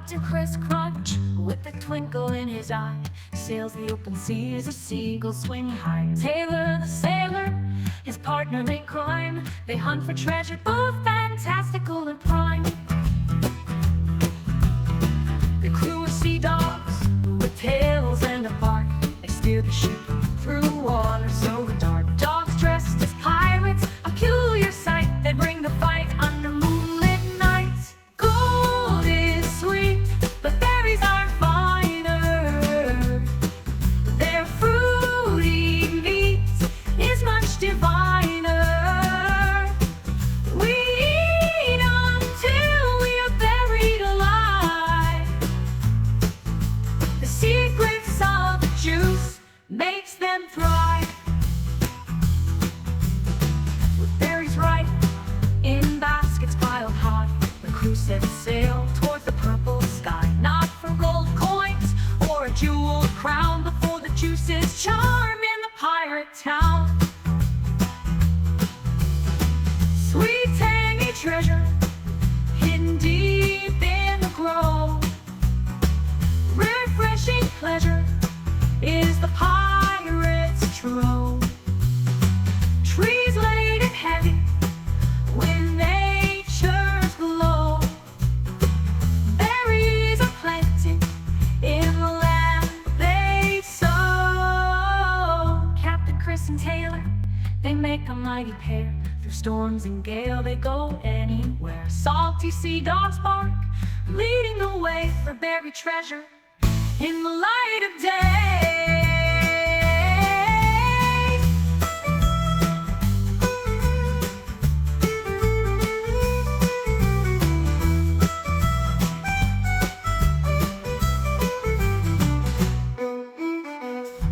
Captain Chris Crunch, with a twinkle in his eye, sails the open seas, a seagull swing high. Taylor the sailor, his partner in crime, they hunt for treasure both fantastical and prime. The crew of sea dogs, with tails and a bark, they steer the ship through water so dark. Dogs dressed as pirates, a peculiar sight, they bring the fight under moonlit nights. Gold is sweet, but berries are finer. Their fruity meat is much diviner. We eat until we are buried alive. The secrets of the juice makes them thrive. With berries ripe in baskets piled high, the crew sets sail towards the purple sky. Not for gold coins or a jeweled crown, but for the juices charm in the pirate town. Sweet tangy treasure hidden deep in the grove. Refreshing pleasure is the pirate's trove. Trees laden heavy with nature's glow. Berries are plenty in the land they sow. Captain Chris and Taylor, they make a mighty pair. Through storms and gale they go anywhere. Salty sea dogs bark, leading the way for buried treasure in the light of day.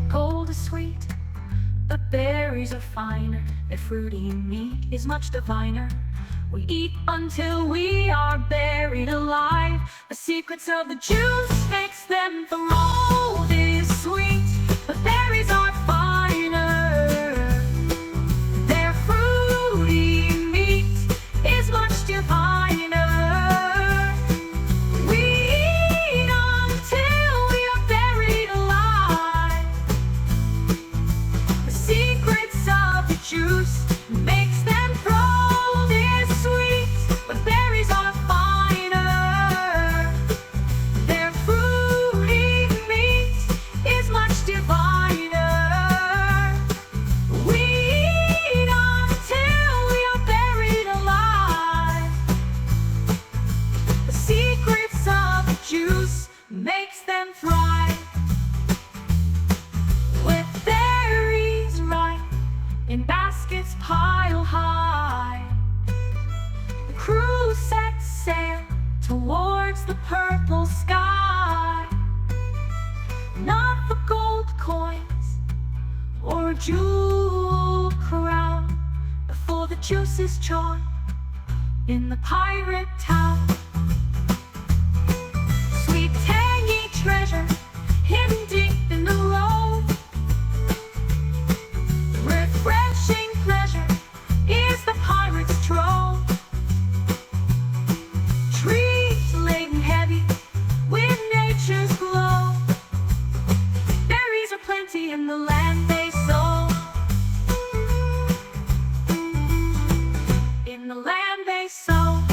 Gold is sweet, but berries are finer. Their fruity meat is much diviner. We eat until we are buried alive. The secrets of the juice makes them thrive. Gold is sweet, but berries are finer. Their fruity meat is much diviner. We eat until we are buried alive. The secrets of the juice makes them thrive. Juice makes them thrive. With berries ripe in baskets piled high, the crew sets sail towards the purple sky. Not for gold coins or a jeweled crown, but for the juices charm in the pirate town. Treasure hidden deep in the road. Refreshing pleasure is the pirate's trove. Trees laden heavy with nature's glow. Berries are plenty in the land they sow. In the land they sow.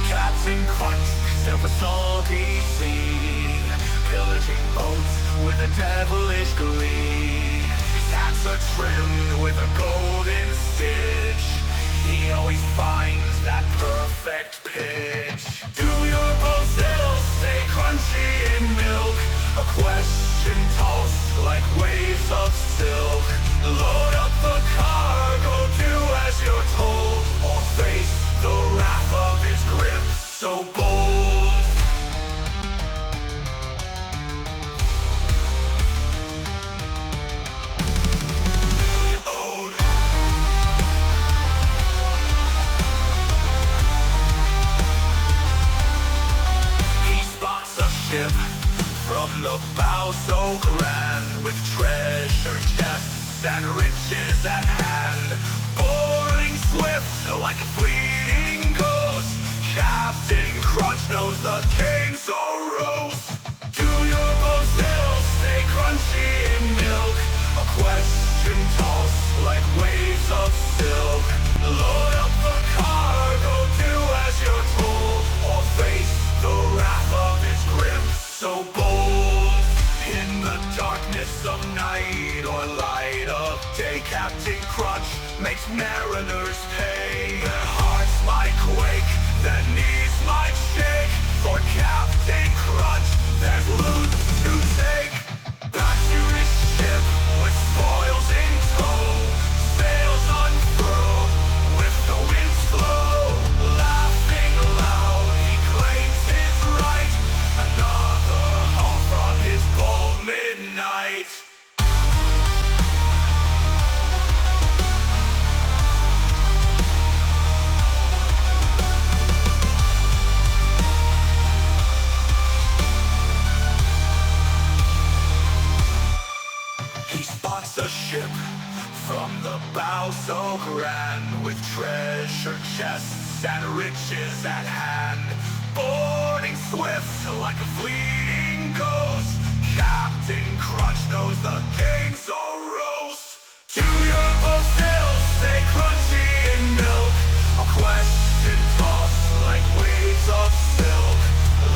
Captain Crunch sailed the salty sea, pillaging boats with a devilish glee. His hats are trimmed with a golden stitch. He always finds that perfect pitch. Do your boats still stay crunchy in milk? A question tossed like waves of silk. Load up the cargo, do as you're told, or face the wrath of his grip so bold. ship from the bow so grand, with treasure chests and riches at hand, boarding swift like a fleeting ghost. Captain Crunch knows the king so roast. Do your bones still stay crunchy in milk? A question tossed like waves of silk. Load up the cargo, do as you're told, or face the wrath of his grim so bold. In the darkness of night or light of day, Captain Crunch makes mariners pay. Their hearts might quake, their knees might shake. For Captain Crunch, there's loot to take. Back to his ship with spoils in tow, sails unfurled with the winds flow. Laughing loud, he claims his right, another haul from his bold midnight. He spots a ship from the bow so grand, with treasure chests and riches at hand, boarding swift like a fleeting ghost. Captain Crunch knows the king so roast. To your boat still stay crunchy in milk. A question tossed like waves of silk.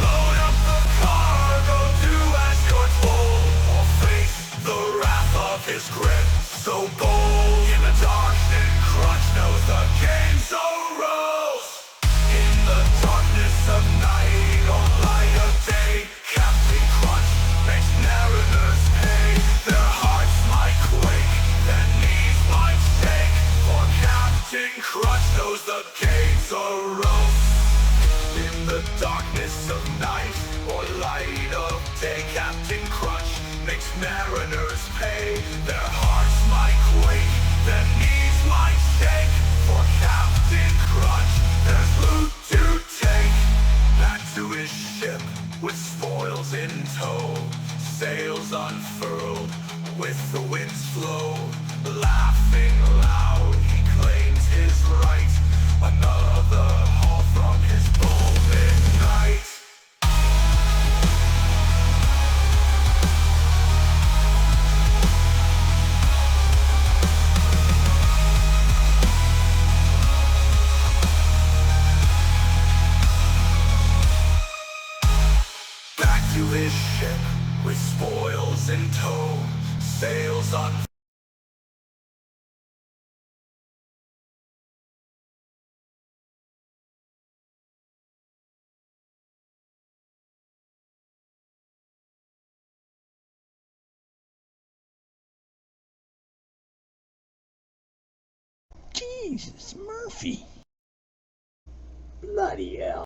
Load up the cargo, do as you're told, or face the wrath of his grip so bold. In the dark, then Crunch knows the game so rose. In the darkness of night or light of day, Captain Crunch makes mariners pay. Their hearts might quake, their knees might shake, for Captain Crunch knows the game so rose. In the darkness of night or light of day, Captain Crunch makes mariners pay. Their hearts might quake, their knees might shake, for Captain Crunch there's loot to take. Back to his ship with spoils in tow, sails unfurled with the wind's flow. Laughing loud, he claims his right, another haul from his bold midnight. Back to his ship with spoils in tow, sails on. Jesus, Murphy. Bloody hell.